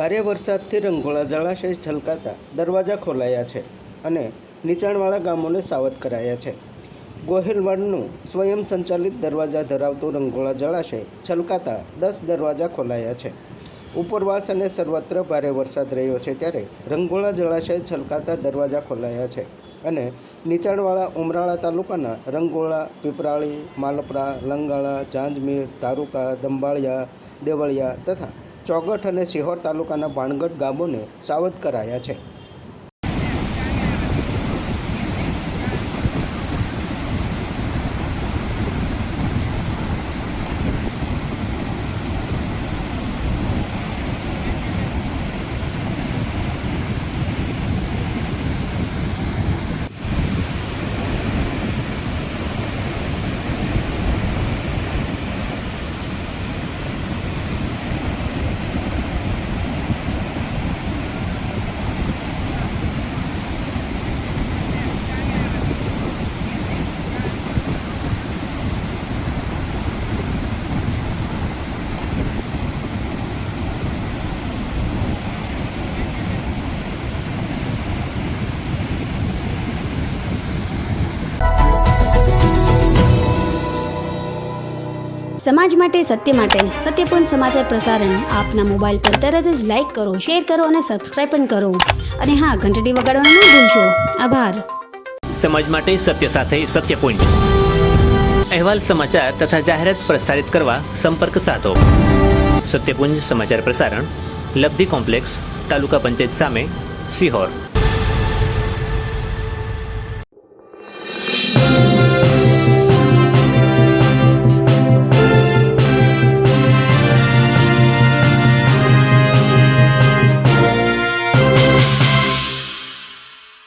ભારે વરસાદથી રંગોળા જળાશય છલકાતા દરવાજા ખોલાયા છે અને નીચાણવાળા ગામોને સાવધ કરાયા છે. ગોહિલવાડનું સ્વયં સંચાલિત દરવાજા ધરાવતું રંગોળા જળાશય છલકાતા 10 દરવાજા ખોલાયા છે. ઉપરવાસ અને સર્વત્ર ભારે વરસાદ રહ્યો છે ત્યારે રંગોળા જળાશય છલકાતા દરવાજા ખોલાયા છે અને નીચાણવાળા ઉમરાળા તાલુકાના રંગોળા, પીપરાળી, માલપરા, લંગાળા, જાંજમીર, તારુકા, દંબાળિયા, દેવળિયા તથા ચોગઠ અને સિહોર તાલુકાના ભાણગઢ ગામોને સાવધ કરાયા છે. સમાજ માટે, સત્ય માટે, સત્યપૂર્ણ સમાચાર પ્રસારણ આપના મોબાઈલ પર તરત જ લાઈક કરો, શેર કરો અને સબસ્ક્રાઇબ પણ કરો. અને હા, ઘંટડી વગાડવાનું ન ભૂલશો. આભાર. સમાજ માટે સત્ય સાથે સત્યપૂર્ણ અહેવાલ, સમાચાર તથા જાહેરાત પ્રસારિત કરવા સંપર્ક સાધો. સત્યપુંજ સમાચાર પ્રસારણ, લબ્ધિ કોમ્પ્લેક્સ, તાલુકા પંચાયત સામે, સિહોર.